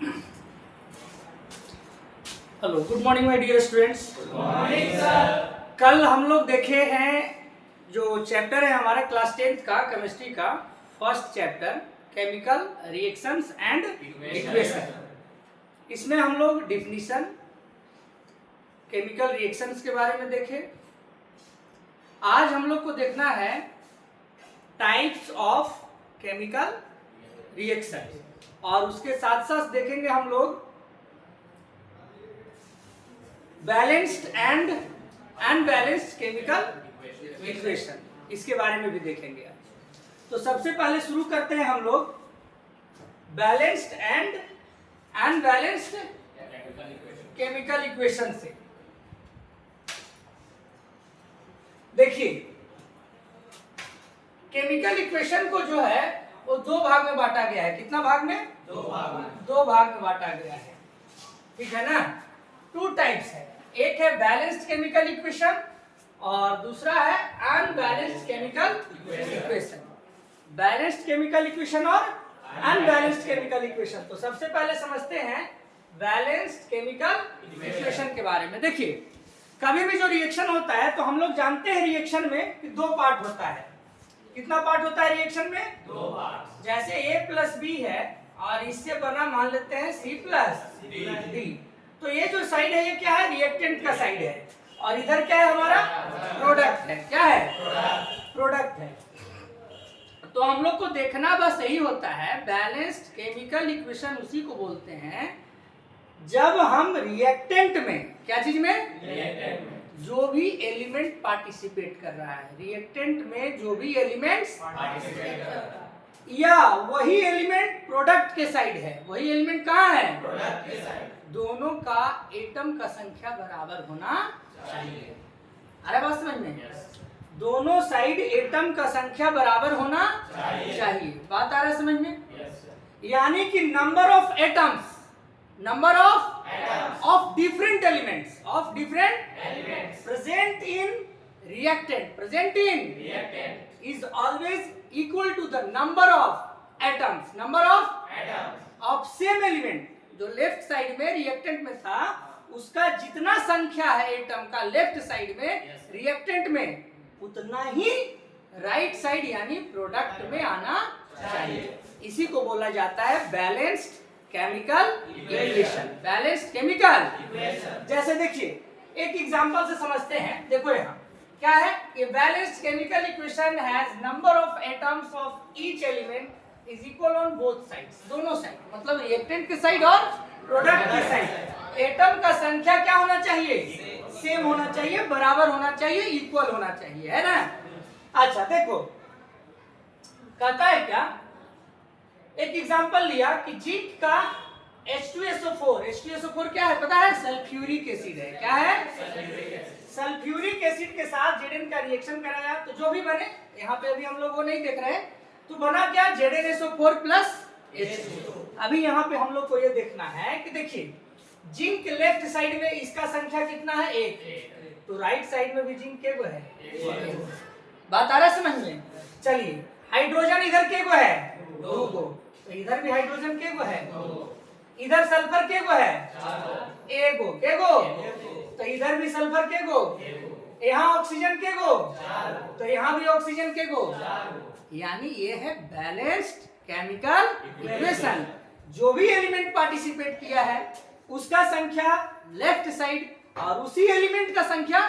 Hello, good morning my dear students. Good morning sir. कल हम लोग देखे हैं जो चैप्टर है हमारा क्लास 10th का केमिस्ट्री का first chapter chemical reactions and equation. इसमें हम लोग डिफिनीशन केमिकल रिएक्शंस के बारे में देखे। आज हम लोग को देखना है टाइप्स ऑफ केमिकल रिएक्शन और उसके साथ साथ देखेंगे हम लोग balanced and unbalanced chemical equation, इसके बारे में भी देखेंगे। तो सबसे पहले शुरू करते हैं हम लोग balanced and unbalanced chemical equation से। देखिए, केमिकल इक्वेशन को जो है वो दो भाग में बांटा गया है। कितना भाग में? दो भाग में बांटा गया है, ठीक है ना। टू टाइप्स है, एक है बैलेंस्ड केमिकल इक्वेशन और दूसरा है unbalanced chemical equation. Balanced chemical equation और अनबैलेंस्ड केमिकल इक्वेशन। तो सबसे पहले समझते हैं बैलेंस्ड केमिकल इक्वेशन के बारे में। देखिए, कभी भी जो रिएक्शन होता है तो हम लोग जानते हैं रिएक्शन में कि दो पार्ट होता है। कितना पार्ट होता है रिएक्शन में? दो पार्ट। जैसे A प्लस बी है और इससे बना मान लेते हैं C प्लस डी। तो ये जो साइड है ये क्या है? रिएक्टेंट का साइड है और इधर क्या है हमारा? प्रोडक्ट है। क्या है? प्रोडक्ट है। तो हम लोग को देखना बस यही होता है, बैलेंस्ड केमिकल इक्वेशन उसी को बोलते हैं जब हम रिएक्टेंट में, क्या चीज में? रिएक्टेंट में जो भी एलिमेंट पार्टिसिपेट कर रहा है, रिएक्टेंट में जो भी एलिमेंट्स पार्टिसिपेट कर रहा है या वही एलिमेंट प्रोडक्ट के साइड है। वही एलिमेंट कहाँ है? प्रोडक्ट के साइड। दोनों का एटम का संख्या बराबर होना चाहिए। अरे बात समझ में? दोनों साइड एटम का संख्या बराबर होना चाहिए। बात आ रहा है समझ में? यानी कि number of atoms, number of different elements present in reactant is always equal to the number of atoms of same element। जो लेफ्ट साइड में रिएक्टेंट में था उसका जितना संख्या है एटम का लेफ्ट साइड में रिएक्टेंट में, उतना ही राइट साइड यानी प्रोडक्ट में आना चाहिए। इसी को बोला जाता है balanced chemical equation. Balanced chemical equation. जैसे देखिए, एक एग्जांपल से समझते हैं। देखो यहाँ क्या है? ये balanced chemical equation has number of atoms of each element is equal on both sides. दोनों साइड मतलब रिएक्टेंट के साइड और प्रोडक्ट के साइड एटम का संख्या क्या होना चाहिए? सेम होना चाहिए, बराबर होना चाहिए, इक्वल होना चाहिए, है ना। अच्छा देखो, कहता है क्या, एक एग्जांपल लिया कि जिंक का H2SO4 क्या है पता है? सल्फ्यूरिक एसिड है। क्या है? सल्फ्यूरिक एसिड के साथ Zn का रिएक्शन कराया तो जो भी बने, यहाँ पे अभी हम लोग वो नहीं देख रहे हैं, तो बना क्या? ZnSO4 plus H2। अभी यहाँ पे हम लोग को ये देखना है कि देखिए, जिंक लेफ्ट साइड में इसका संख्या कितना है? 1। तो राइट साइड में भी जिंक के गो है? 1। बात आ रहा है समझ में? चलिए, हाइड्रोजन इधर के गो है? 2 गो। तो इधर भी हाइड्रोजन के गो है? 2। इधर सल्फर के गो है? 1 गो। के गो? तो इधर भी सल्फर के गो? यहाँ ऑक्सीजन के गो? तो यहाँ भी ऑक्सीजन के गो? यानी ये है बैलेंस्ड केमिकल इक्वेशन। जो भी एलिमेंट पार्टिसिपेट किया है उसका संख्या लेफ्ट साइड और उसी एलिमेंट का संख्या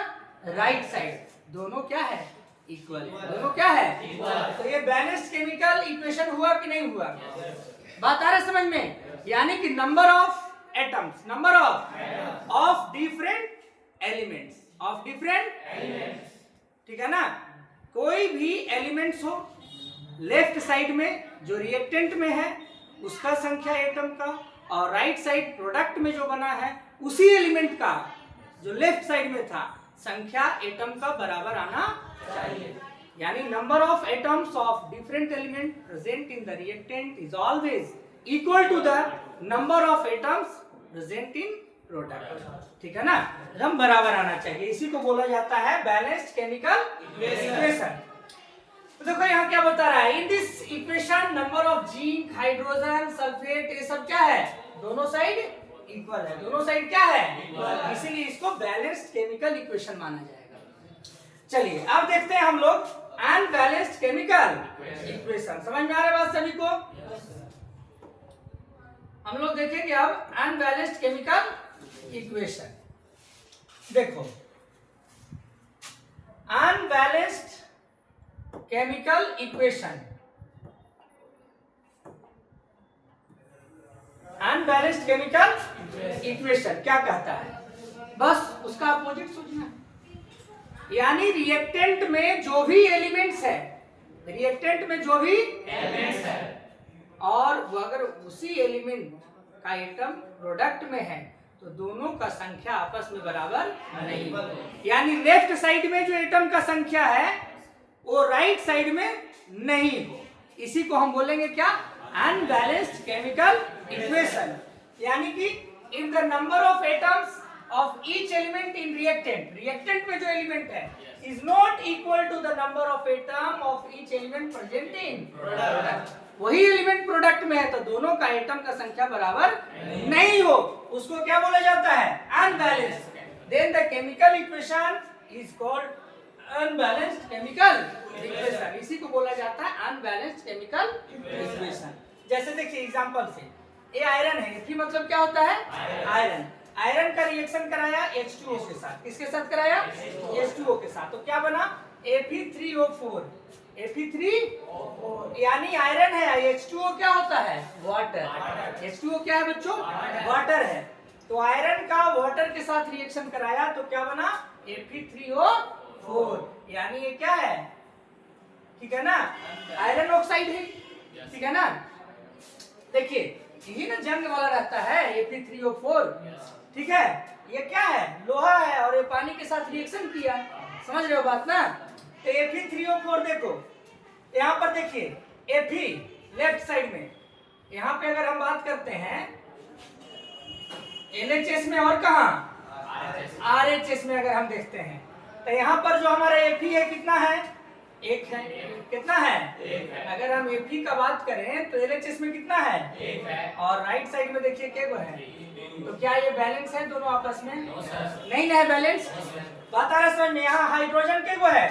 राइट साइड, दोनों क्या है? इक्वल। दोनों क्या है? इक्वल। तो ये बैलेंस्ड केमिकल इक्वेशन हुआ कि नहीं हुआ? बात आ रहा है समझ में? यानी कि number of atoms, number of different elements, ठीक है ना। कोई भी एलिमेंट्स हो लेफ्ट साइड में जो रिएक्टेंट में है उसका संख्या एटम का, और राइट साइड प्रोडक्ट में जो बना है उसी एलिमेंट का जो लेफ्ट साइड में था संख्या एटम का बराबर आना चाहिए। यानी number of atoms of different element present in the reactant is always equal to the number of atoms present in product. ठीक है ना, एकदम बराबर आना चाहिए। इसी को बोला जाता है बैलेंस्ड केमिकल इक्वेशन। तो देखो यहाँ क्या बता रहा है, in this equation number of zinc, hydrogen, sulphate, ये सब क्या है? दोनों साइड इक्वल है, दोनों साइड क्या है, इसीलिए इसको बैलेंस्ड केमिकल इक्वेशन माना जाएगा। चलिए अब देखते हैं हम लोग अनबैलेंस्ड केमिकल इक्वेशन। समझ में आ रहा है बात सभी को? हम लोग देखेंगे अब अनबैलेंस्ड केमिकल इक्वेशन। देखो unbalanced chemical equation, unbalanced chemical equation क्या कहता है, बस उसका अपोजिट सोचना। यानी रिएक्टेंट में जो भी एलिमेंट्स है, रिएक्टेंट में जो भी एलिमेंट्स है और वो अगर उसी एलिमेंट का एटम प्रोडक्ट में है तो दोनों का संख्या आपस में बराबर नहीं। यानी लेफ्ट साइड में जो एटम का संख्या है वो राइट साइड में नहीं हो, इसी को हम बोलेंगे क्या, अनबैलेंस्ड केमिकल इक्वेशन। यानी कि if the number of atoms of each element in reactant, reactant में जो एलिमेंट है is not equal to the number of atom of each element present in product, वही एलिमेंट प्रोडक्ट में है तो दोनों का एटम का संख्या बराबर नहीं हो, उसको क्या बोला जाता है, unbalanced. Then the chemical equation is called unbalanced chemical equation, इसी को बोला जाता है अनबैलेंस्ड केमिकल इक्वेशन। जैसे देखिए एग्जांपल से, ये आयरन है, Fe मतलब क्या होता है, आयरन। आयरन का रिएक्शन कराया H2O के साथ, किसके साथ कराया, H2O के साथ, तो क्या बना, Fe3O4, Fe3O4, यानी आयरन है, H2O क्या होता है, वाटर। H2O क्या है बच्चों, वाटर है। तो आयरन का वाटर के साथ रिएक्शन कराया तो क्या बना, Fe3O4, यानी ये क्या है, ठीक है ना, आयरन ऑक्साइड है, ठीक है ना। देखिए यही ना जंग वाला रहता है Fe3O4, ठीक है, ये क्या है, लोहा है और ये पानी के साथ रिएक्शन किया, समझ रहे हो बात ना। तो Fe3O4 देखो यहाँ पर देखिए Fe लेफ्ट साइड में, यहाँ पे अगर हम बात करते हैं LHS में और कहाँ RHS में अगर हम देखते हैं तो यहाँ पर जो हमारा Fe है कितना है, एक है, कितना है, एक है। अगर हम Fe का बात करें तो LHS में कितना है, एक है, और राइट साइड में देखिए क्या है, तो क्या ये बैलेंस है दोनों आपस में, नहीं है बैलेंस। बात आ रहा है समझ में, यहाँ हाइड्रोजन के गो है,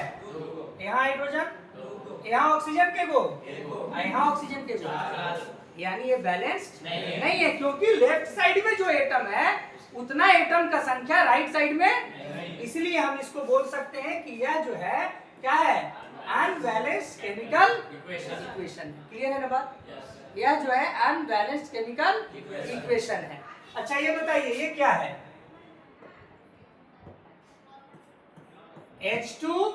यहाँ हाइड्रोजन, यहाँ ऑक्सीजन के गो, यहाँ ऑक्सीजन के गो, यानी ये बैलेंस्ड नहीं है, क्योंकि लेफ्ट साइड में जो एटम है उतना एटम का संख्या राइट साइड में, इसलिए हम इसको बोल सकते हैं कि यह जो है क्या है, अनबैलेंस्ड केमिकल इक्वेशन। क्लियर है ना बात, यह जो है अनबैलेंस्ड केमिकल इक्वेशन है। अच्छा ये बताइए ये क्या है, H2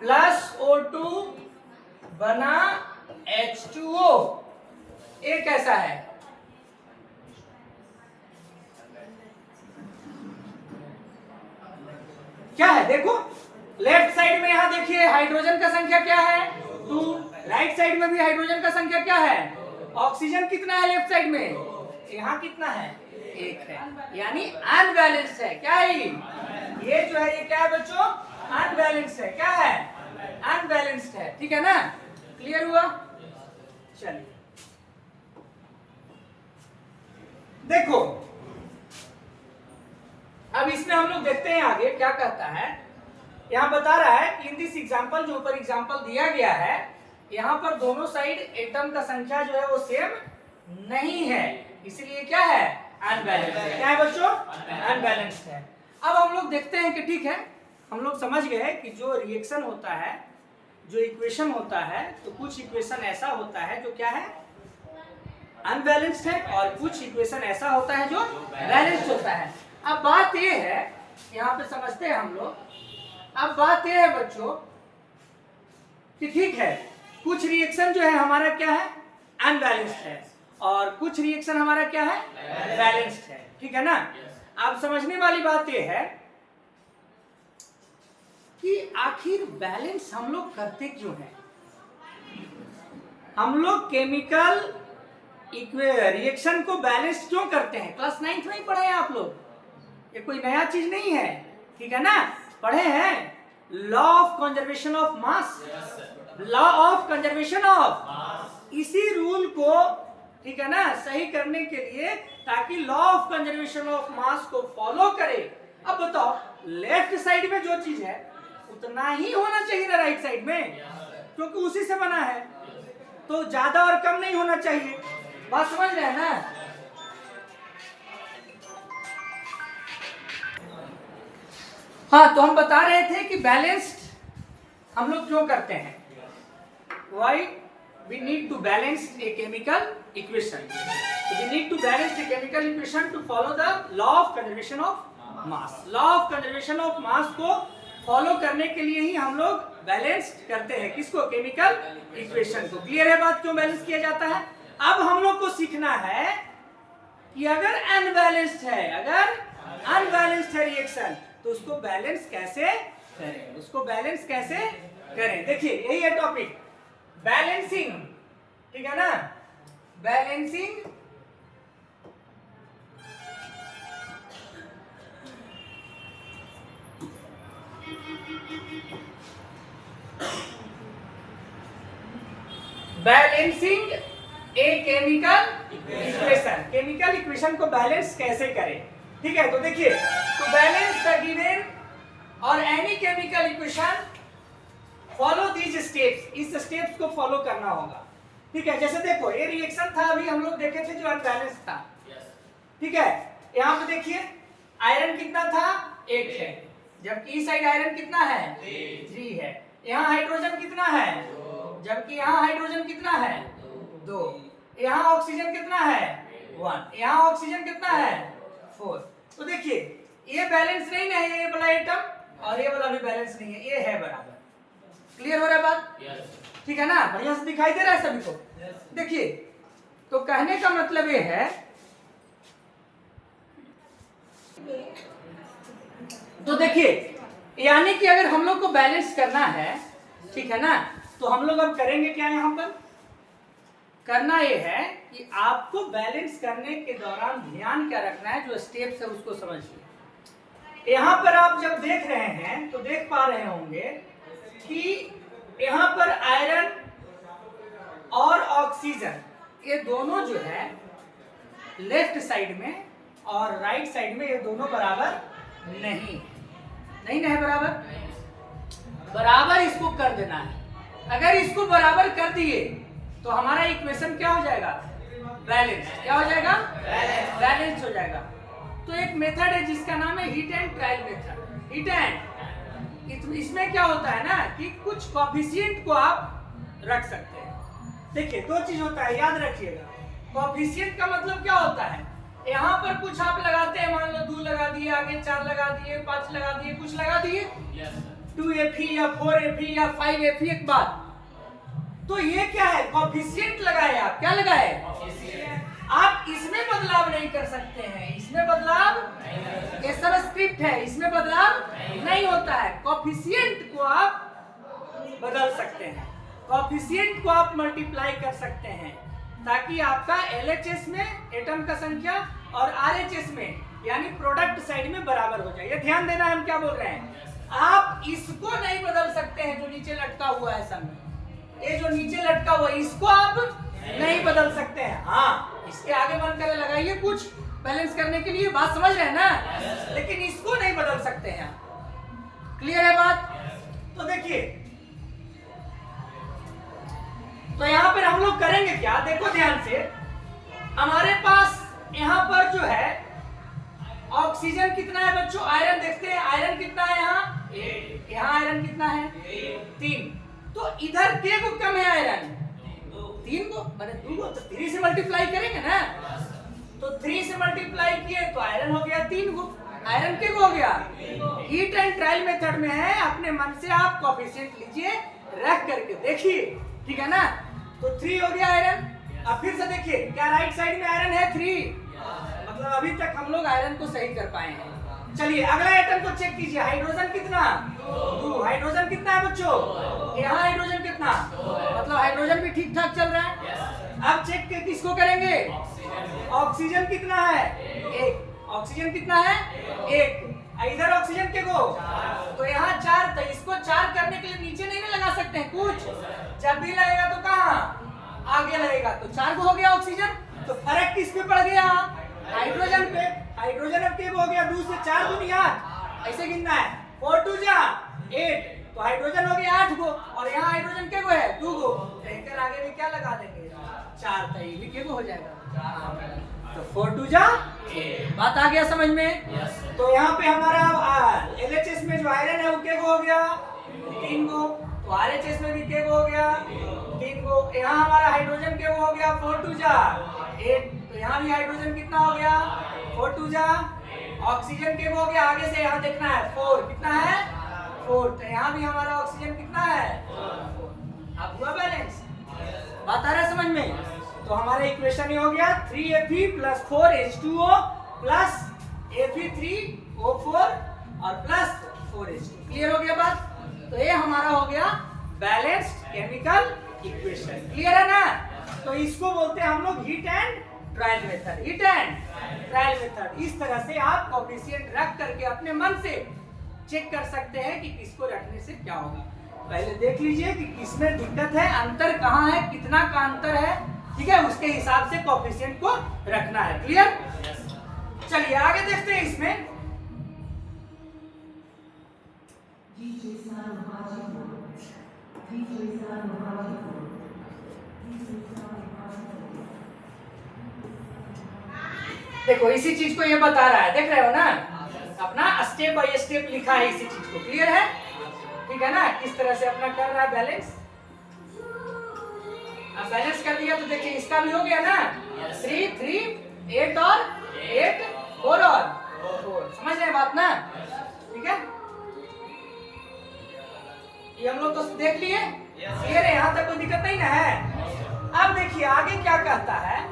प्लस O2 बना H2O, ये कैसा है, क्या है, देखो लेफ्ट साइड में यहाँ देखिए हाइड्रोजन का संख्या क्या है, 2, राइट साइड में भी हाइड्रोजन का संख्या क्या है, ऑक्सीजन कितना है लेफ्ट साइड में, यहाँ कितना है, एक है, यानी अनबैलेंस्ड है। क्या है ये जो है, ये क्या है बच्चों, अनबैलेंस्ड है, क्या है, अनबैलेंस्ड है, ठीक है ना। क्लियर हुआ, चलिए देखो अब इसमें हम लोग देखते हैं आगे क्या कहता है। यहाँ बता रहा है कि इन दिस एग्जांपल, जो ऊपर एग्जांपल दिया गया है, यहाँ पर दोनों साइड एटम का संख्या जो है वो सेम नहीं है, इसलिए क्या है, अनबैलेंस्ड है। क्या है बच्चों, अनबैलेंस्ड है। अब हम लोग देखते हैं कि ठीक है, हम लोग समझ गए कि जो रिएक्शन होता है, जो इक्वेशन होता है, तो कुछ इक्वेशन ऐसा होता है जो क्या है, अनबैलेंस्ड है, और कुछ इक्वेशन ऐसा होता है जो बैलेंस्ड होता है। अब बात ये है, यहाँ पे समझते हैं हम लोग, अब बात ये है बच्चों कि ठीक है, कुछ रिएक्शन जो है हमारा क्या है, अनबैलेंस्ड है, और कुछ रिएक्शन हमारा क्या है, बैलेंस्ड है, ठीक है ना। अब समझने वाली बात ये है कि आखिर बैलेंस हम लोग करते क्यों हैं। हम लोग केमिकल रिएक्शन को बैलेंस क्यों करते हैं, क्लास 9th में ही पढ़े हैं आप लोग, ये कोई नया चीज नहीं है, ठीक है ना, पढ़े हैं। Law of conservation of mass, law of conservation of, इसी रूल को ठीक है ना, सही करने के लिए, ताकि law of conservation of mass को फॉलो करे। अब बताओ, लेफ्ट साइड में जो चीज है उतना ही होना चाहिए ना राइट साइड में, क्योंकि उसी से बना है, तो ज्यादा और कम नहीं होना चाहिए। बात समझ रहे हैं ना? हाँ, तो हम बता रहे थे कि बैलेंस्ड हम लोग क्यों करते हैं, why we need to balance a chemical equation. We need to balance a chemical equation to follow the law of conservation of mass. Law of conservation of mass को फॉलो करने के लिए ही हम लोग बैलेंस करते हैं, किसको? केमिकल इक्वेशन को। क्लियर है बात, क्यों बैलेंस किया जाता है? अब हम लोग को सीखना है कि अगर अनबैलेंस्ड है, अगर अनबैलेंस्ड है रिएक्शन, तो उसको बैलेंस कैसे करें, उसको बैलेंस कैसे करें। देखिए यही है टॉपिक, बैलेंसिंग, ठीक है ना, बैलेंसिंग बैलेंसिंग ए केमिकल इक्वेशन। केमिकल इक्वेशन को बैलेंस कैसे करें, ठीक है? तो देखिए, तो बैलेंस द गिवन और any chemical equation follow these steps. इस स्टेप्स को फॉलो करना होगा, ठीक है? जैसे देखो, ये रिएक्शन था, अभी हम लोग देखे थे जो अनबैलेंस था, ठीक है? यहाँ पे देखिए आयरन कितना था? 1 है, जबकि इस साइड आयरन कितना है? 3 है। यहाँ हाइड्रोजन कितना है? जबकि यहाँ हाइड्रोजन कितना है? 2। यहाँ ऑक्सीजन कितना है? 1। यहाँ ऑक्सीजन कितना है? 4। तो देखिए ये बैलेंस नहीं है, ये वाला एटम और ये वाला भी बैलेंस नहीं है, ये है बराबर। क्लियर हो रहा है बात? ठीक है ना, बढ़िया से दिखाई दे रहा है सभी को? देखिए, तो कहने का मतलब ये है, तो देखिए यानी कि अगर हम लोग को बैलेंस करना है, ठीक है ना, तो हम लोग अब करेंगे क्या? यहाँ पर करना ये है कि आपको बैलेंस करने के दौरान ध्यान क्या रखना है, जो स्टेप्स है उसको समझिए। यहाँ पर आप जब देख रहे हैं तो देख पा रहे होंगे कि यहाँ पर आयरन और ऑक्सीजन, ये दोनों जो है लेफ्ट साइड में और राइट साइड में, ये दोनों बराबर नहीं है बराबर। बराबर इसको कर देना है। अगर इसको बराबर कर दिए तो हमारा इक्वेशन क्या हो जाएगा? बैलेंस। क्या हो जाएगा? बैलेंस हो जाएगा। तो एक मेथड है जिसका नाम है heat and trial method. Heat and, इसमें क्या होता है ना कि कुछ कोएफिशिएंट को आप रख सकते हैं। देखिए 2 चीज होता है, याद रखिएगा। कोएफिशिएंट का मतलब क्या होता है? यहाँ पर कुछ आप लगाते हैं, मान लो 2 लगा दिए, आगे 4 लगा दिए, 5 लगा दिए, कुछ लगा दिए, 2Fe या 4Fe या 5Fe एक बात। तो ये क्या है? कोएफिशिएंट लगाए आप। क्या लगाए? आप इसमें बदलाव नहीं कर सकते हैं, इसमें बदलाव, ये सबस्क्रिप्ट है, इसमें बदलाव नहीं होता है। कोएफिशिएंट को आप बदल सकते हैं, कोएफिशिएंट को आप मल्टीप्लाई कर सकते हैं, ताकि आपका LHS में एटम का संख्या और RHS में यानी प्रोडक्ट साइड में बराबर हो जाए। ये ध्यान देना है हम क्या बोल रहे हैं। आप इसको नहीं बदल सकते हैं, जो नीचे लटका हुआ है सब में, ये जो नीचे लटका हुआ है इसको आप नहीं बदल सकते हैं। हाँ, इसके आगे मन करे लगाइए कुछ बैलेंस करने के लिए, बात समझ रहे हैं ना, लेकिन इसको नहीं बदल सकते हैं। क्लियर है बात? तो देखिए, तो यहाँ पर हम लोग करेंगे क्या, देखो ध्यान से। हमारे पास यहाँ पर जो है ऑक्सीजन कितना है बच्चों? आयरन देखते हैं, आयरन कितना है यहाँ? 8। यहाँ आयरन कितना है? 3। तो इधर के को कम है आयरन, 3 को मैंने 2 को, तो 3 से मल्टीप्लाई करेंगे ना, तो 3 से मल्टीप्लाई किए तो आयरन हो गया 3 को। आयरन के को हो गया? हीट एंड ट्रायल मेथड में है, अपने मन से आप कोएफिशिएंट लीजिए, रख करके देखिए, ठीक है ना। तो 3 हो गया आयरन। अब फिर से देखिए, क्या राइट साइड में आयरन है? 3। मतलब अभी तक हम लोग आयरन को सही कर पाए हैं। चलिए अगला आइटम को चेक कीजिए। हाइड्रोजन कितना? 2। हाइड्रोजन कितना है बच्चों? यहाँ हाइड्रोजन कितना? मतलब हाइड्रोजन भी ठीक ठाक चल रहा है। अब चेक किसको करेंगे? ऑक्सीजन कितना है? 1। ऑक्सीजन कितना है? 1। इधर ऑक्सीजन के को, तो यहाँ 4, तो इसको 4 करने के लिए नीचे नहीं ना लगा सकते हैं कुछ, जब भी लगेगा तो कहाँ आगे लगेगा, तो 4 को हो गया ऑक्सीजन। तो फर्क किस पे पड़ गया? हाइड्रोजन पे। हाइड्रोजन अब क्या हो गया? 2 से 4 दुनिया ऐसे गिनना है। 4 2 जा 8, तो हाइड्रोजन हो गया 8 गो, और यहाँ हाइड्रोजन के गो है 2 गो, एंकर आगे भी क्या लगा देंगे? 4, तो ये भी के गो हो जाएगा। तो 4 2 जा 8। बात आ गया समझ में? तो यहाँ पे हमारा LHS में जो आयरन है वो के गो हो गया? 3 गो। तो RHS में भी के गो हो गया? 3 गो। यहाँ हमारा हाइड्रोजन के गो हो गया? 4 2 जा 8। तो यहाँ भी हाइड्रोजन कितना हो गया? 4 2 जा। ऑक्सीजन के गो हो गया? आगे से यहाँ देखना है 4, कितना है? 4। तो यहाँ भी हमारा ऑक्सीजन कितना है? 4। अब हुआ बैलेंस? बात आ रहा है समझ में? तो हमारा इक्वेशन ये हो गया 3Fe + 4H2O प्लस Fe3O4 और प्लस 4H2। क्लियर हो गया बात? तो ये हमारा हो गया बैलेंस्ड केमिकल इक्वेशन। क्लियर है ना? तो इसको बोलते हैं हम लोग heat and trial method. Heat and trial method. इस तरह से आप कोएफिशिएंट रख करके अपने मन से चेक कर सकते हैं कि किसको रखने से क्या होगा। पहले देख लीजिए कि किसमें दिक्कत है, अंतर कहाँ है, कितना का अंतर है, ठीक है? उसके हिसाब से कोएफिशिएंट को रखना है। क्लियर? चलिए आगे देखते हैं इसमें। देखो इसी चीज को ये बता रहा है, देख रहे हो ना? अपना स्टेप बाय स्टेप लिखा है इसी चीज को। क्लियर है? ठीक है ना? किस तरह से अपना कर रहा है बैलेंस। अब बैलेंस कर दिया तो देखिए इसका भी हो गया ना? 3 3 8 और 8 4 और 4। समझ रहे हैं बात ना? ठीक है? ये हम लोग तो देख लिए। क्लियर है? यहाँ तक कोई दिक्कत नहीं ना है? अब देखिए आगे क्या कहता है।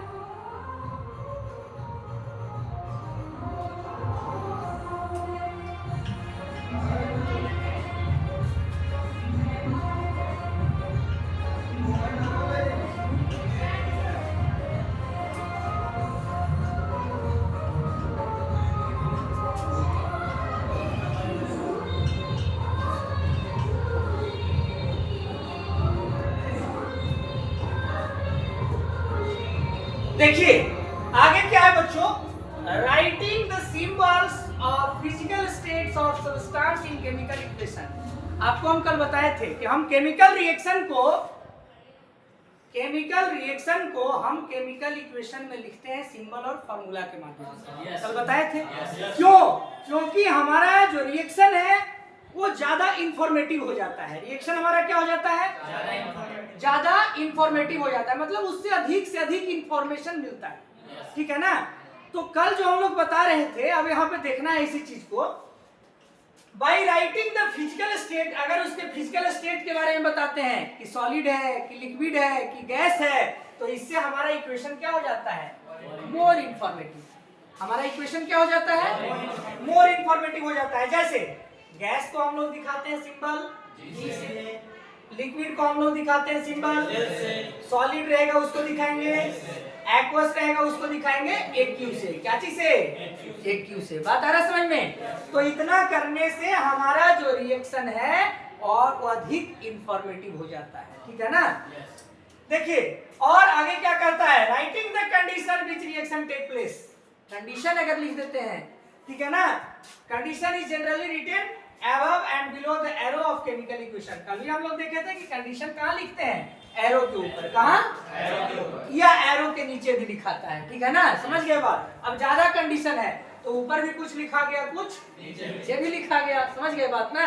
देखिए आगे क्या है बच्चों? Writing the symbols of physical states of substance in chemical equation. आपको हम कल बताए थे कि हम केमिकल रिएक्शन को हम केमिकल इक्वेशन में लिखते हैं सिंबल और फार्मूला के माध्यम से। कल बताए थे। क्यों? क्योंकि हमारा जो रिएक्शन है वो ज्यादा इंफॉर्मेटिव हो जाता है। रिएक्शन हमारा क्या हो जाता है? ज्यादा इंफॉर्मेटिव हो जाता है, मतलब उससे अधिक इंफॉर्मेशन मिलता है। ठीक है ना? तो कल जो हम लोग बता रहे थे, अब यहाँ पे देखना है इसी चीज को। By writing the physical state, अगर उसके फिजिकल स्टेट के बारे में बताते हैं कि सॉलिड है कि लिक्विड है कि गैस है, तो इससे हमारा इक्वेशन क्या हो जाता है? मोर इंफॉर्मेटिव। हमारा इक्वेशन क्या हो जाता है? मोर इंफॉर्मेटिव हो जाता है। जैसे गैस को हम लोग दिखाते हैं सिंबल G से, लिक्विड को हम लोग दिखाते हैं सिंबल, सॉलिड रहेगा उसको दिखाएंगे, एक्वस रहेगा उसको दिखाएंगे AQ से। क्या चीज से? AQ से। बात आ रहा समझ में? तो इतना करने से हमारा जो रिएक्शन है और वो अधिक इंफॉर्मेटिव हो जाता है। ठीक है ना? देखिए और आगे क्या करता है? Writing the condition which reaction take place. Condition अगर लिख देते हैं, ठीक है ना? Condition is generally written above and below the arrow of chemical equation। कल भी हम लोग देखे थे कि कंडीशन कहाँ लिखते हैं? एरो के ऊपर। कहाँ? एरो के ऊपर, या एरो के नीचे भी लिखाता है। ठीक है ना? समझ गए बात? अब ज्यादा कंडीशन है तो ऊपर भी कुछ लिखा गया, कुछ नीचे भी लिखा गया। समझ गए बात ना?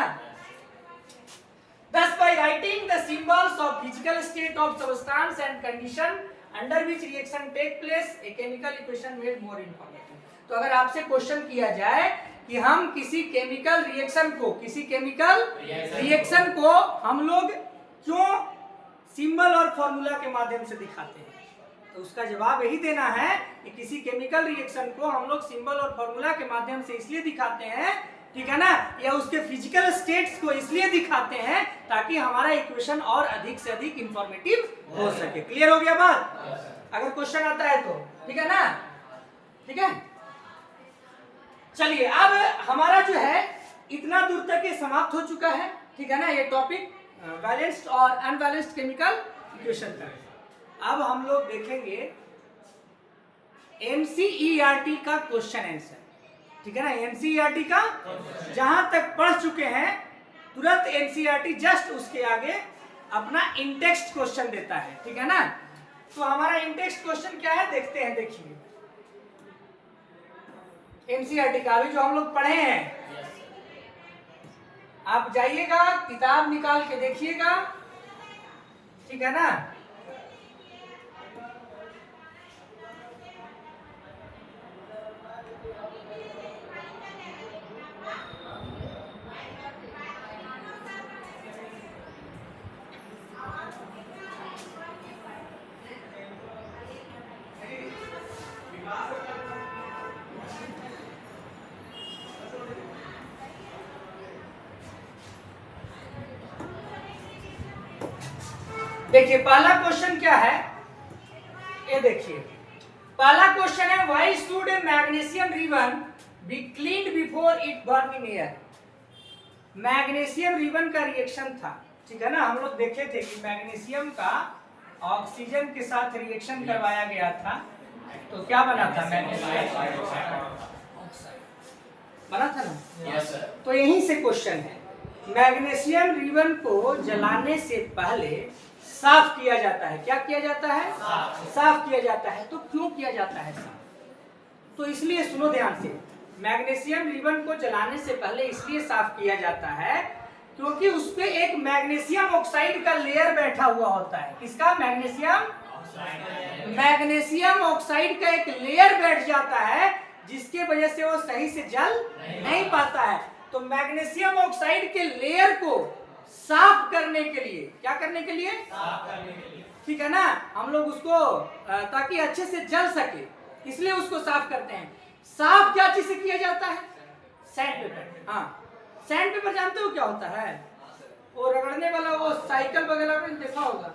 Thus by writing the symbols of physical state of substance and condition under which reaction take place, a chemical equation made more informative। तो अगर आपसे क्वेश्चन किया जाए कि हम किसी केमिकल रिएक्शन को हम लोग क्यों सिंबल और फॉर्मूला के माध्यम से दिखाते हैं, तो उसका जवाब यही देना है कि किसी केमिकल रिएक्शन को हम लोग सिंबल और फॉर्मूला के माध्यम से इसलिए दिखाते हैं, ठीक है ना, या उसके फिजिकल स्टेट्स को इसलिए दिखाते हैं ताकि हमारा इक्वेशन और अधिक से अधिक इंफॉर्मेटिव हो सके। क्लियर हो गया बात? अगर क्वेश्चन आता है तो ठीक है ना? ठीक है, चलिए अब हमारा जो है इतना दूर तक ये समाप्त हो चुका है। ठीक है ना? ये टॉपिक बैलेंस्ड और अनबैलेंस्ड केमिकल इक्वेशन का। अब हम लोग देखेंगे एनसीईआरटी का क्वेश्चन आंसर, ठीक है ना, एनसीईआरटी का जहां तक पढ़ चुके हैं तुरंत एनसीईआरटी जस्ट उसके आगे अपना इंटेक्स्ट क्वेश्चन देता है, ठीक है ना। तो हमारा इंटेक्स्ट क्वेश्चन क्या है देखते हैं, देखिए एनसीईआरटी का अभी जो हम लोग पढ़े हैं, आप जाइएगा किताब निकाल के देखिएगा, ठीक है ना। देखिए पहला क्वेश्चन क्या है, ये देखिए पहला क्वेश्चन है why should A magnesium ribbon be cleaned before it burn in air. Magnesium ribbon का रिएक्शन था, ठीक है ना, हम लोग देखे थे कि मैग्नीशियम का ऑक्सीजन के साथ रिएक्शन करवाया गया था, तो क्या बना था, मैग्नीशियम बना था ना। yes, तो यहीं से क्वेश्चन है, मैग्नीशियम रिबन को जलाने से पहले साफ किया जाता है, क्या किया जाता है, साफ किया जाता है। तो क्यों किया जाता है साफ, तो इसलिए सुनो ध्यान से, मैग्नीशियम रिबन को जलाने से पहले इसलिए साफ किया जाता है क्योंकि उस पे एक मैग्नीशियम ऑक्साइड का लेयर बैठा हुआ होता है। किसका, मैग्नीशियम ऑक्साइड का एक लेयर बैठ जाता है जिसके वजह से वो सही से जल नहीं पाता है। तो मैग्नीशियम ऑक्साइड के लेयर को साफ करने के लिए, क्या करने के लिए, साफ करने के लिए, ठीक है ना, हम लोग उसको ताकि अच्छे से जल सके इसलिए उसको साफ करते हैं। साफ क्या चीज से किया जाता है, सैंड पेपर। हाँ, सैंड पेपर जानते हो क्या होता है, वो रगड़ने वाला, वो साइकिल वगैरह में देखा होगा,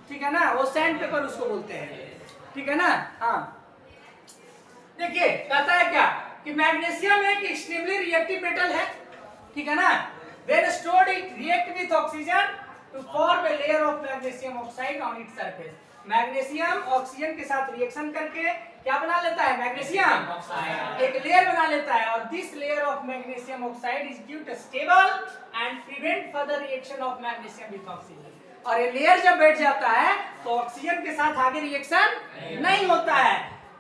ठीक है ना, वो सैंड पेपर उसको बोलते हैं, ठीक है ना। हाँ देखिए कहता है क्या कि मैग्नीशियम एक एक्सट्रीमली रिएक्टिव मेटल है, ठीक है ना। When stored, it react with oxygen to form a layer of magnesium oxide on its surface. Magnesium oxygen के साथ रिएक्शन करके क्या बना लेता है, मैग्नीशियम ऑक्साइड एक लेयर बना लेता है, और this layer of magnesium oxide is give stable and prevent further reaction of magnesium with oxygen. और ये लेयर जब बैठ जाता है तो ऑक्सीजन के साथ आगे रिएक्शन नहीं होता है।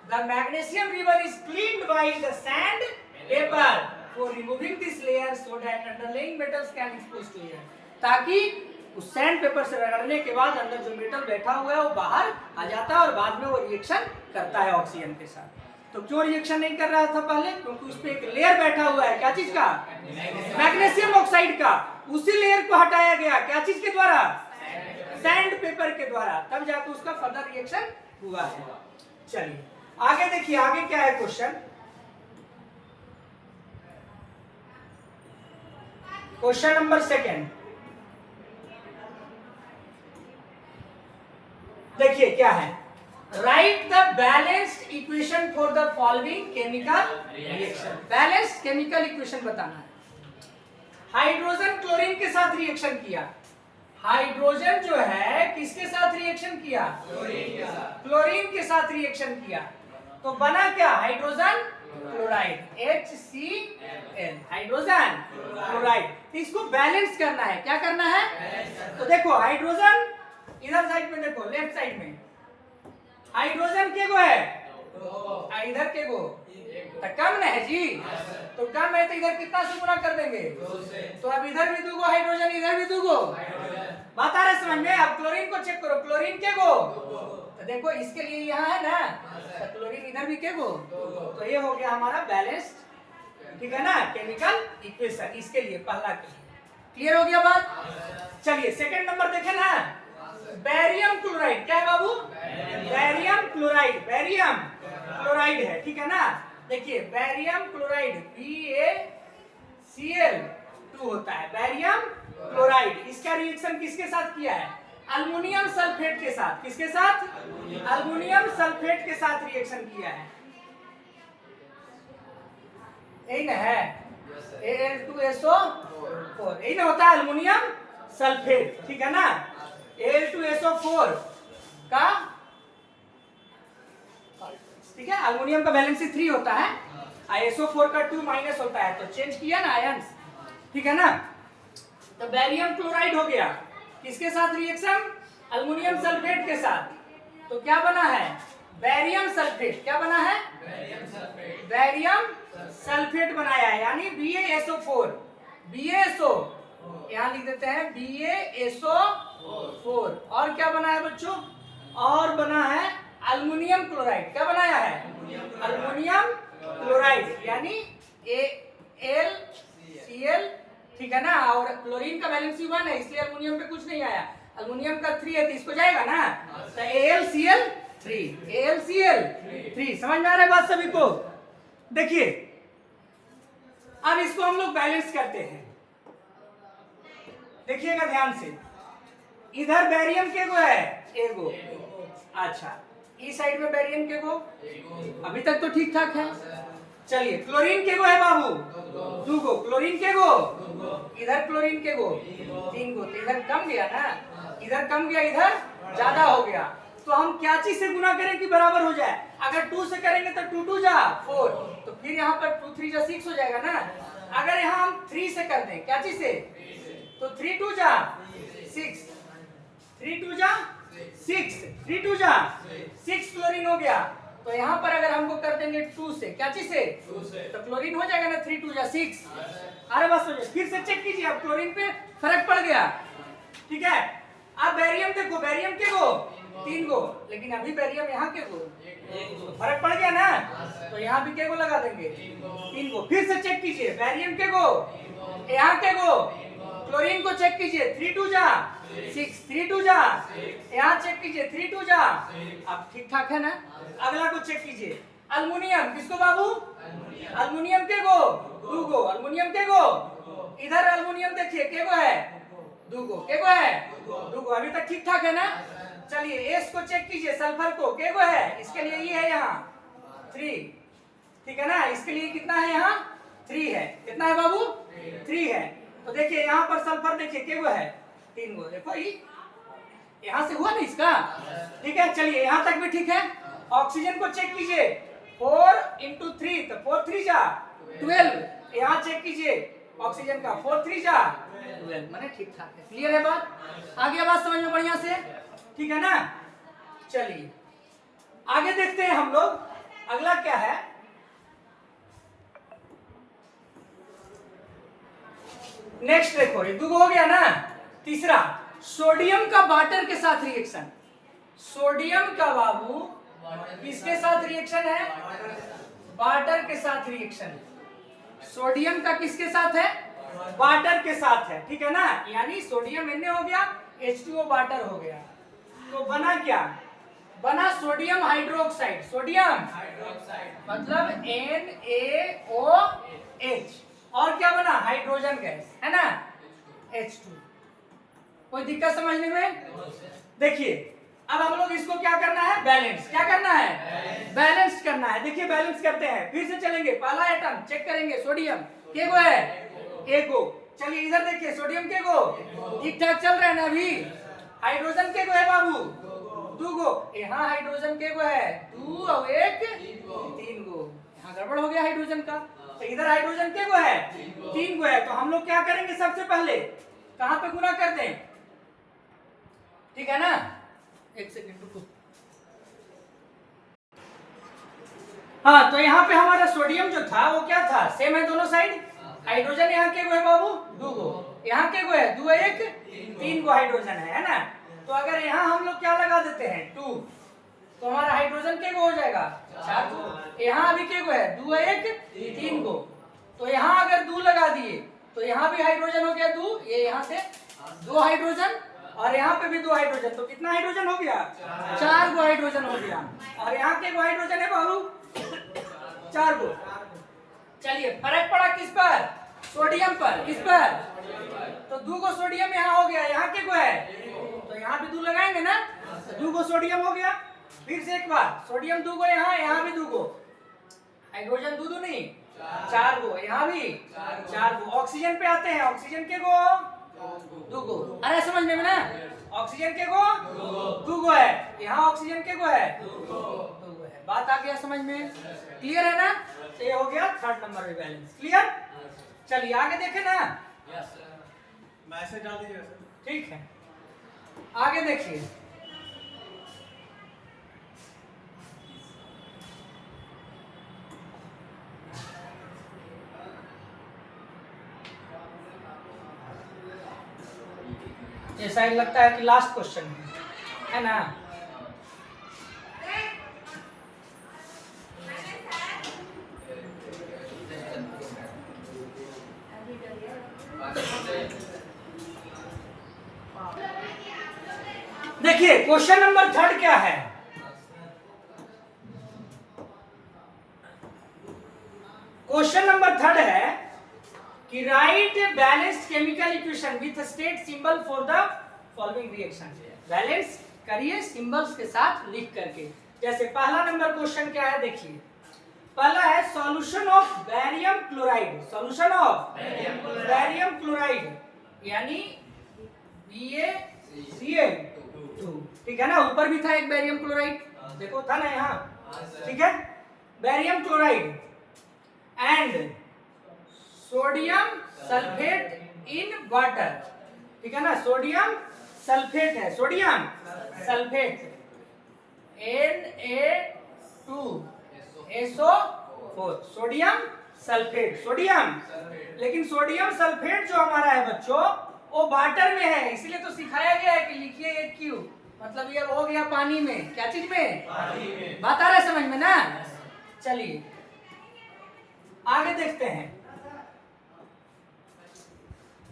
The magnesium ribbon is cleaned by the sand paper for removing this layer so that underlying metals can expose to air, ताकि उस सैंड पेपर से रगड़ने के बाद अंदर जो मेटल बैठा हुआ है वो बाहर आ जाता है और बाद में वो रिएक्शन करता है ऑक्सीजन के साथ। तो क्यों रिएक्शन नहीं कर रहा था पहले, क्योंकि उस पे एक लेयर बैठा हुआ है, क्या चीज का, मैग्नीशियम ऑक्साइड का। उसी लेयर को हटाया गया क्या चीज के द्वारा, सैंड पेपर के द्वारा, तब जाकर उसका फर्दर रिएक्शन हुआ है। चलिए आगे देखिए, आगे क्या है क्वेश्चन, क्वेश्चन नंबर सेकेंड। देखिए क्या है, right the balanced equation for the following chemical reaction. Balanced chemical equation बताना है। हाइड्रोजन क्लोरीन के साथ रिएक्शन किया, हाइड्रोजन जो है किसके साथ रिएक्शन किया, क्लोरीन के साथ रिएक्शन किया, तो बना क्या, hydrogen chloride, HCl, hydrogen chloride. इसको बैलेंस करना है, क्या करना है, तो देखो हाइड्रोजन इधर साइड में, देखो लेफ्ट साइड में हाइड्रोजन के गो है, इधर के गो तो कम है जी, तो कम है तो इधर कितना से गुना कर देंगे, तो अब इधर भी दूगो हाइड्रोजन, इधर भी दूगो, बात आ रहा है समझ में। अब क्लोरीन को चेक करो, क्लोरीन के गो, तो देखो इसके लिए यहाँ है ना, तो क्लोरीन इधर भी के गो, तो ये हो गया हमारा बैलेंस्ड, ठीक है ना, केमिकल इक्वेशन, इसके लिए पहला के लिए। क्लियर हो गया बात। चलिए सेकंड नंबर देखें ना, बैरियम क्लोराइड, क्या है बाबू, बैरियम क्लोराइड, बैरियम क्लोराइड है, ठीक है ना। देखिए बैरियम क्लोराइड BaCl2 होता है, बैरियम क्लोराइड। इसका रिएक्शन किसके साथ किया है, अल्युमिनियम सल्फेट के साथ, किसके साथ, अल्युमिनियम सल्फेट के साथ रिएक्शन किया है, यही ना है, Al2SO4, यही ना होता है अल्युमिनियम सल्फेट, ठीक है ना। Al2SO4 का ठीक है, अल्युमिनियम का वैलेंसी 3 होता है, SO4 का 2 माइनस होता है, तो चेंज किया ना आयंस, ठीक है ना। तो बैरियम क्लोराइड हो गया, किसके साथ रिएक्शन, अल्युमिनियम सल्फेट के साथ, तो क्या बना है, बैरियम सल्फेट, क्या बना है, बैरियम सल्फेट बनाया है, यानी BaSO4, BaSO यहाँ लिख देते हैं BaSO4, और क्या बना है बच्चों, और बना है अल्युमिनियम क्लोराइड, क्या बनाया है, अल्युमिनियम क्लोराइड, यानी AlCl, ठीक है ना, और क्लोरीन का वैलेंसी 1 है, इसलिए अल्युमिनियम पे कुछ नहीं आया, अल्युमिनियम का 3 है तो इसको जाएगा ना, तो AlCl3, AlCl3, समझ में आ रहा है बात सभी को। देखिए अब इसको हम लोग बैलेंस करते हैं, देखिएगा ध्यान से, इधर बैरियम के गो है, एगो, अच्छा इस साइड में बैरियम के गो, अभी तक तो ठीक ठाक है। चलिए क्लोरीन के गो है बाबू, 2 गो, क्लोरीन के गो, इधर क्लोरीन के गो 3 गो, तो इधर कम गया ना, इधर कम गया, इधर ज्यादा हो गया, तो हम क्या चीज से गुना करें कि बराबर हो जाए, अगर 2 से करेंगे तो 2 2 जा 4, तो फिर यहाँ पर 2 3 जा 6 हो जाएगा ना, अगर यहाँ हम 3 से कर दें, क्या चीज से, तो 3 2 जा 6, 3 2 जा 6, 3 2 जा 6 क्लोरीन हो गया, तो यहाँ पर अगर हमको कर देंगे 2 से, क्या चीज से, तो क्लोरीन हो जाएगा ना, 3 2 जा 6, अरे बस हो जाए, फिर से चेक कीजिए, अब क्लोरीन पे फर्क पड़ गया, ठीक है। अब बैरियम देखो, बैरियम के गो 3 गो, लेकिन अभी बैरियम यहाँ के गो, फर्क पड़ गया ना, तो यहाँ भी के गो लगा देंगे 3 गो, फिर से चेक कीजिए, बैरियम के गो, यहाँ के गो, क्लोरीन को चेक कीजिए, 3 2 जा 6, 3 2 जा, यहाँ चेक कीजिए 3 2 जा, अब ठीक ठाक है ना। अगला को चेक कीजिए, अल्युमिनियम, किसको बाबू, अल्युमिनियम के गो 2 गो, अल्युमिनियम के गो, इधर अल्युमिनियम देखिए के गो है 2 गो, के गो है 2 गो, अभी तक ठीक ठाक है ना। चलिए एस को चेक कीजिए, सल्फर को, के गो है, इसके लिए ये है यहाँ 3, ठीक है ना, इसके लिए कितना है यहाँ 3 है, कितना है बाबू 3 है, तो देखिए यहाँ पर सल्फर देखिए के गो है 3 गो, देखो ये यहाँ से हुआ ना इसका, ठीक है। चलिए यहाँ तक भी ठीक है। ऑक्सीजन को चेक कीजिए, 4 × 3, तो 4 3 जा 12, यहाँ चेक कीजिए ऑक्सीजन का, 4 3 जा 12, माने ठीक ठाक है, क्लियर है बात, आ गया बात समझ में बढ़िया से, ठीक है ना। चलिए आगे देखते हैं हम लोग, अगला क्या है, नेक्स्ट देखो, ये 2 हो गया ना, तीसरा सोडियम का वाटर के साथ रिएक्शन, सोडियम का बाबू किसके साथ रिएक्शन है, वाटर के साथ रिएक्शन, सोडियम का किसके साथ है, वाटर के साथ है, ठीक है ना, यानी सोडियम Na हो गया, H2O वाटर हो गया, तो बना क्या, बना सोडियम हाइड्रोक्साइड, सोडियम मतलब NaOH, और क्या बना, हाइड्रोजन गैस, है ना H2, कोई दिक्कत समझने में। देखिए अब हम लोग इसको क्या करना है, बैलेंस, क्या करना है, बैलेंस करना है। देखिए बैलेंस करते हैं, फिर से चलेंगे, पहला एटम चेक करेंगे, सोडियम के गो है, एक गो, चलिए इधर देखिए सोडियम के गो, ठीक ठाक चल रहा है ना अभी, हाइड्रोजन के गो है बाबू 2 गो, यहाँ हाइड्रोजन के गो है 2 और 1 3 गो, यहाँ गड़बड़ हो गया हाइड्रोजन का, तो इधर हाइड्रोजन के गो है 3 गो है, तो हम लोग क्या करेंगे, सबसे पहले कहाँ पे गुना कर दें, ठीक है ना, एक सेकंड रुको, हाँ तो यहाँ पे हमारा सोडियम जो था वो क्या था, सेम है दोनों साइड, हाइड्रोजन यहाँ के गो है बाबू 2 गो, यहाँ के गो है 2 1 3 गो हाइड्रोजन है ना, तो अगर यहाँ हम लोग क्या लगा देते हैं 2, तो हमारा हाइड्रोजन के गो हो जाएगा 4 गो, यहाँ अभी के गो है 2 1 3 गो, तो यहाँ अगर 2 लगा दिए तो यहाँ भी हाइड्रोजन हो गया 2, ये यहाँ से 2 हाइड्रोजन, और यहाँ पे भी 2 हाइड्रोजन, तो कितना हाइड्रोजन हो गया, 4 गो हाइड्रोजन हो गया, और यहाँ के गो हाइड्रोजन है बाबू 4 गो। चलिए फर्क पड़ा किस पर, सोडियम पर, किस पर, तो 2 गो सोडियम यहाँ हो गया, यहाँ के गो है, तो यहाँ भी 2 लगाएंगे ना, तो 2 गो सोडियम हो गया, फिर से एक बार सोडियम 2 गो यहाँ भी 2 गो, हाइड्रोजन 2 नहीं 4 गो, यहाँ भी 4 गो। ऑक्सीजन पे आते हैं, ऑक्सीजन के गो 2 गो, अरे समझने में ना, ऑक्सीजन के गो 2 गो है, यहाँ ऑक्सीजन के गो है 2 गो है, बात आ गया समझ में? क्लियर है ना? तो ये हो गया थर्ड नंबर में बैलेंस। क्लियर? चलिए आगे देखें ना। मैसेज डाल दीजिएगा सर। ठीक है, आगे देखिए। ये शायद लगता है कि लास्ट क्वेश्चन है ना? देखिए क्वेश्चन नंबर थर्ड क्या है? क्वेश्चन नंबर थर्ड है कि right balanced chemical equation with state symbol for the following reaction. Balance करिए सिंबल्स के साथ लिख करके। जैसे पहला नंबर क्वेश्चन क्या है देखिए, पहला है solution of barium chloride. Solution of barium chloride यानी BaCl2, ठीक है ना? ऊपर भी था एक बैरियम क्लोराइड, देखो था ना यहाँ, ठीक है? Barium chloride and sodium sulphate in water, ठीक है ना? सोडियम सल्फेट है, sodium sulphate Na2SO4, sodium sulphate, sodium. लेकिन सोडियम सल्फेट जो हमारा है बच्चों वो वाटर में है, इसलिए तो सिखाया गया है कि लिखिए ये क्यू, मतलब ये हो गया पानी में। क्या चीज में? पानी में। बात आ रहा है समझ में ना? चलिए आगे देखते हैं।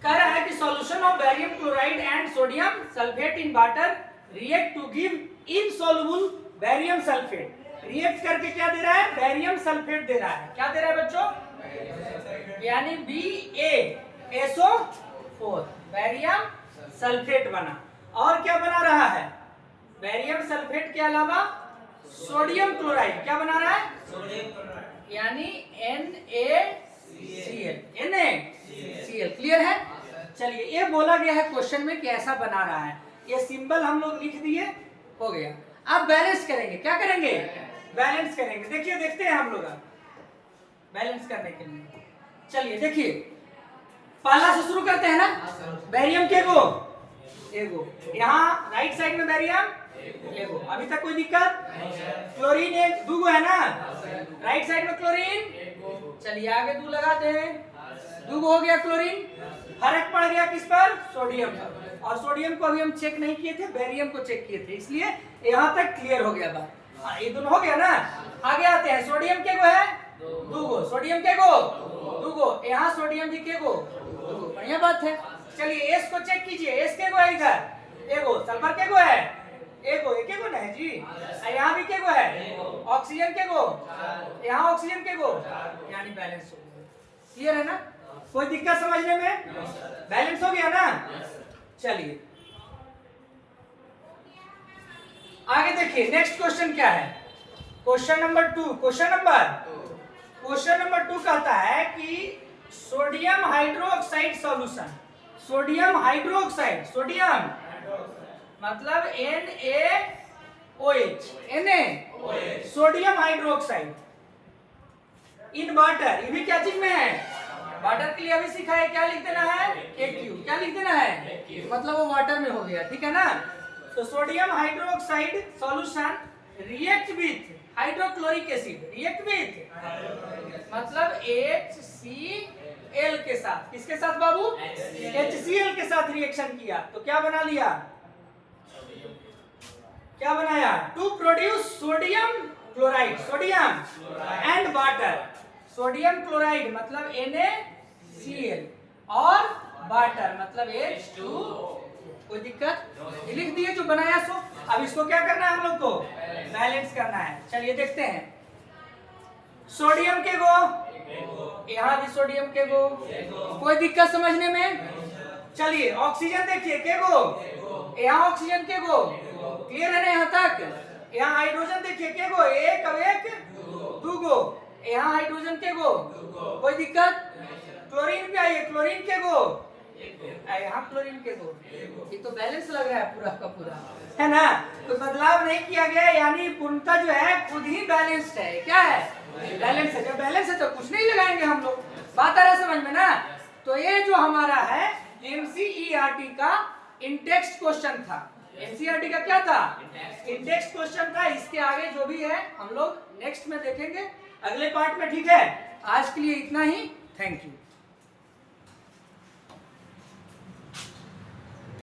कह रहा है कि solution of barium chloride and sodium sulphate in water react to give insoluble barium sulphate. React करके क्या दे रहा है? बैरियम सल्फेट दे रहा है। क्या दे रहा है बच्चों? यानी BaSO4, बैरियम सल्फेट बना। और क्या बना रहा है? बैरियम सल्फेट के अलावा सोडियम क्लोराइड क्या बना रहा है? सोडियम क्लोराइड यानी NaCl। क्लियर है? चलिए ये बोला गया है क्वेश्चन में कि ऐसा बना रहा है, ये सिंबल हम लोग लिख दिए, हो गया। अब बैलेंस करेंगे। क्या करेंगे? बैलेंस करेंगे। देखिए देखते हैं हम लोग बैलेंस करने के लिए। चलिए देखिए पहला से शुरू करते हैं ना। बैरियम के गो एगो, यहाँ राइट साइड में बैरियम एगो, अभी तक कोई दिक्कत? क्लोरीन एक दूगो है ना, राइट साइड में क्लोरीन। चलिए आगे दो लगाते हैं, दूगो हो गया क्लोरीन। फर्क पड़ गया किस पर? सोडियम पर। और सोडियम को अभी हम चेक नहीं किए थे, बैरियम को चेक किए थे, इसलिए यहाँ तक क्लियर हो गया बात। ये दोनों हो गया ना। आगे आते हैं, सोडियम के गो है दूगो, सोडियम के गो दूगो, यहाँ सोडियम भी के गो दूगो, बढ़िया बात है। चलिए एस को चेक कीजिए, एस के गो है इधर, एगो। सल्फर के गो है एगो, एक गो ना है जी। यहाँ भी के गो है, ऑक्सीजन के गो, यहाँ ऑक्सीजन के गो, यानी बैलेंस हो गया। क्लियर है ना? कोई दिक्कत समझने में? बैलेंस हो गया ना? चलिए आगे देखिए नेक्स्ट क्वेश्चन क्या है? Question number 2। क्वेश्चन नंबर 2 कहता है कि sodium hydroxide solution. Sodium hydroxide, sodium मतलब NaOH, sodium hydroxide in water. ये भी क्या चीज में है? वाटर के लिए अभी सीखा है, क्या लिख देना है? AQ। क्या लिख देना है? मतलब वो वाटर में हो गया, ठीक है ना? तो sodium hydroxide solution react with hydrochloric acid, react with मतलब HCl के साथ। किसके साथ बाबू? HCl के साथ रिएक्शन किया तो क्या बना लिया? क्या बनाया? To produce sodium chloride, sodium and water. Sodium chloride मतलब NaCl और वाटर मतलब H2O। कोई दिक्कत? लिख दिए जो बनाया सो। अब इसको क्या करना है हम लोग को? बैलेंस करना है। चलिए देखते हैं। सोडियम के गो, यहाँ भी सोडियम के गो, कोई दिक्कत समझने में? चलिए ऑक्सीजन देखिए के गो, यहाँ ऑक्सीजन के गो, क्लियर है ना यहाँ तक? यहाँ हाइड्रोजन देखिए के गो, एक अब एक दो गो, यहाँ हाइड्रोजन के गो, कोई दिक्कत? क्लोरीन भी आइए, क्लोरीन के गो, यहाँ क्लोरीन के 2। ये तो बैलेंस लग रहा है पूरा का पूरा, है ना? कोई बदलाव नहीं किया गया, यानी पूर्णतः जो है खुद ही बैलेंस्ड है। क्या है? बैलेंस है। जब बैलेंस है तो कुछ नहीं लगाएंगे हम लोग। बात आ रहा है समझ में ना? तो ये जो हमारा है एनसीईआरटी का इंटेक्स्ट क्वेश्चन था। एनसीईआरटी का क्या था? इंटेक्स्ट क्वेश्चन था। इसके आगे जो भी है हम लोग नेक्स्ट में देखेंगे, अगले पार्ट में। ठीक है, आज के लिए इतना ही। Thank you.